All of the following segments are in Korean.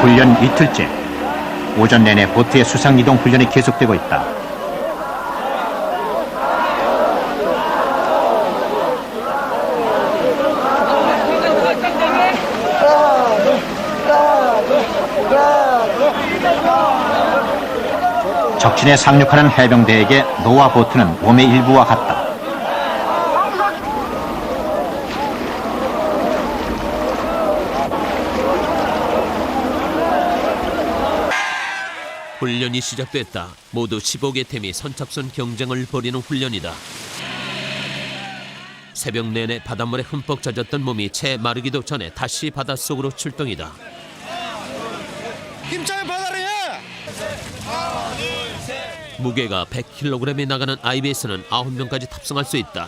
훈련 이틀째. 오전 내내 보트의 수상이동 훈련이 계속되고 있다. 적진에 상륙하는 해병대에게 노아 보트는 몸의 일부와 같다. 훈련이 시작됐다. 모두 15개 팀이 선착순 경쟁을 벌이는 훈련이다. 새벽 내내 바닷물에 흠뻑 젖었던 몸이 채 마르기도 전에 다시 바닷속으로 출동이다. 힘차게 바다를 해! 무게가 100kg이 나가는 IBS는 9명까지 탑승할 수 있다.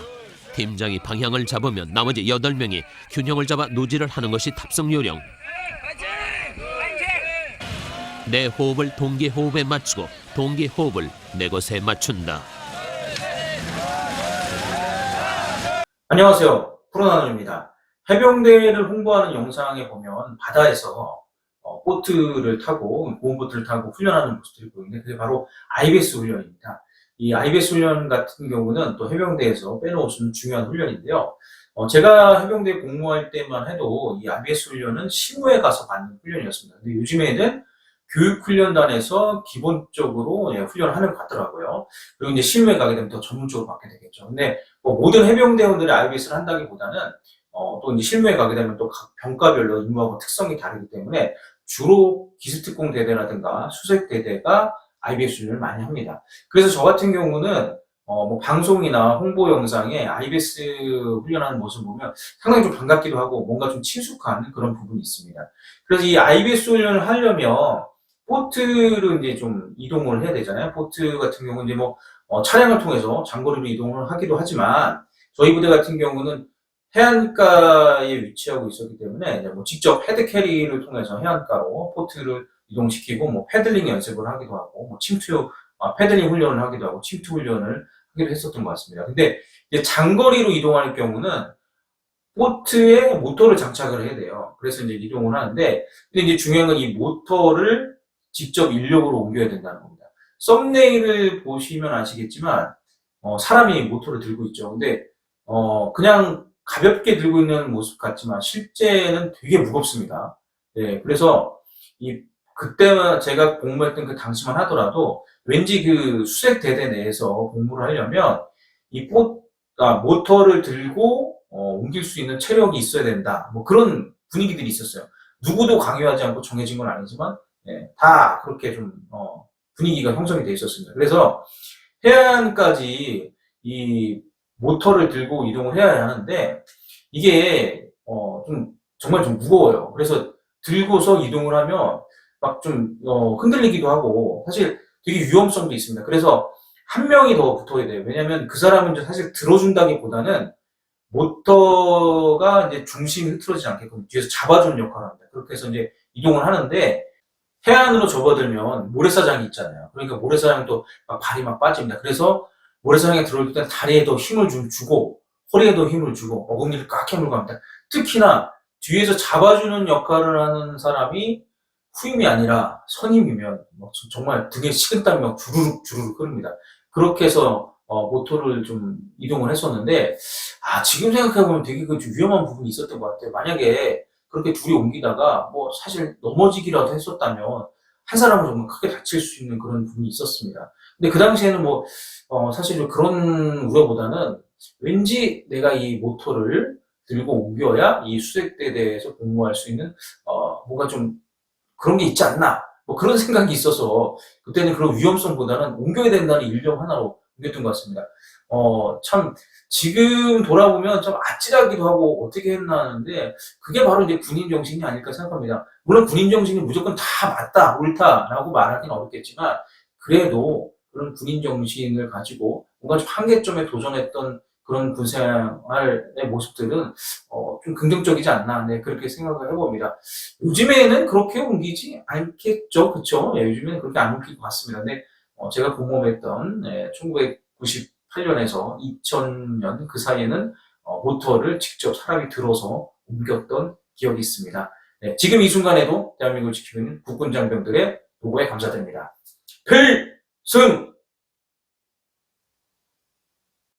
팀장이 방향을 잡으면 나머지 8명이 균형을 잡아 노지를 하는 것이 탑승 요령. 내 호흡을 동기 호흡에 맞추고 동기 호흡을 내 것에 맞춘다. 안녕하세요. 프로나누입니다. 해병대를 홍보하는 영상에 보면 바다에서 보트를 타고 보트를 타고 훈련하는 모습들이 보이는데 그게 바로 IBS 훈련입니다. 이 IBS 훈련 같은 경우는 또 해병대에서 빼놓을 수 없는 중요한 훈련인데요. 제가 해병대에 복무할 때만 해도 이 IBS 훈련은 실무에 가서 받는 훈련이었습니다. 근데 요즘에는 교육훈련단에서 기본적으로 훈련을 하는 것 같더라고요. 그리고 이제 실무에 가게 되면 더 전문적으로 받게 되겠죠. 근데 모든 해병대원들이 IBS를 한다기보다는 또 이제 실무에 가게 되면 또 각 병과별로 임무하고 특성이 다르기 때문에 주로 기술특공 대대라든가 수색대대가 IBS 훈련을 많이 합니다. 그래서 저 같은 경우는 방송이나 홍보 영상에 IBS 훈련하는 모습을 보면 상당히 좀 반갑기도 하고 뭔가 좀 친숙한 그런 부분이 있습니다. 그래서 이 IBS 훈련을 하려면 보트를 이제 좀 이동을 해야 되잖아요. 보트 같은 경우는 이제 차량을 통해서 장거리로 이동을 하기도 하지만 저희 부대 같은 경우는 해안가에 위치하고 있었기 때문에 이제 직접 헤드캐리를 통해서 해안가로 보트를 이동시키고 패들링 연습을 하기도 하고 패들링 훈련을 하기도 하고 침투 훈련을 하기도 했었던 것 같습니다. 근데 이제 장거리로 이동할 경우는 보트에 모터를 장착을 해야 돼요. 그래서 이제 이동을 하는데 근데 이제 중요한 건 이 모터를 직접 인력으로 옮겨야 된다는 겁니다. 썸네일을 보시면 아시겠지만 사람이 모터를 들고 있죠. 근데 그냥 가볍게 들고 있는 모습 같지만 실제는 되게 무겁습니다. 네, 그래서 그때만 제가 복무했던 그 당시만 하더라도 왠지 그 수색 대대 내에서 복무를 하려면 모터를 들고 옮길 수 있는 체력이 있어야 된다. 그런 분위기들이 있었어요. 누구도 강요하지 않고 정해진 건 아니지만 다 그렇게 좀 분위기가 형성이 돼 있었습니다. 그래서 해안까지 이 모터를 들고 이동을 해야 하는데 이게 정말 좀 무거워요. 그래서 들고서 이동을 하면 막 좀 흔들리기도 하고 사실 되게 위험성도 있습니다. 그래서 한 명이 더 붙어야 돼요. 왜냐하면 그 사람은 사실 들어준다기보다는 모터가 이제 중심이 흐트러지지 않게끔 뒤에서 잡아주는 역할을 합니다. 그렇게 해서 이제 이동을 하는데 해안으로 접어들면 모래사장이 있잖아요. 그러니까 모래사장이 또 막 발이 막 빠집니다. 그래서 모래사장에 들어올 때 다리에도 힘을 좀 주고 허리에도 힘을 주고 어금니를 꽉 깨물고 합니다. 특히나 뒤에서 잡아주는 역할을 하는 사람이 후임이 아니라 선임이면 정말 등에 식은땀이 막 주르륵 주르륵 흐릅니다. 그렇게 해서 모터를 좀 이동을 했었는데 지금 생각해보면 되게 좀 위험한 부분이 있었던 것 같아요. 만약에 그렇게 둘이 옮기다가 사실 넘어지기라도 했었다면 한 사람은 정말 크게 다칠 수 있는 그런 부분이 있었습니다. 근데 그 당시에는 사실 그런 우려보다는 왠지 내가 이 모터를 들고 옮겨야 이 수색대대에서 복무할 수 있는 뭔가 좀 그런 게 있지 않나 그런 생각이 있어서 그때는 그런 위험성보다는 옮겨야 된다는 일념 하나로 옮겼던 것 같습니다. 참 지금 돌아보면 좀 아찔하기도 하고 어떻게 했나 하는데 그게 바로 이제 군인 정신이 아닐까 생각합니다. 물론 군인 정신이 무조건 다 맞다 옳다라고 말하기는 어렵겠지만 그래도 그런 군인 정신을 가지고 뭔가 좀 한계점에 도전했던 그런 군생활의 모습들은 좀 긍정적이지 않나 그렇게 생각을 해봅니다. 요즘에는 그렇게 옮기지 않겠죠, 그렇죠? 요즘에는 그렇게 안 옮길 것 같습니다. 근데 제가 복무했던 1998년에서 2000년 그 사이에는 모터를 직접 사람이 들어서 옮겼던 기억이 있습니다. 네, 지금 이 순간에도 대한민국을 지키고 있는 국군 장병들의 도구에 감사드립니다. 필승!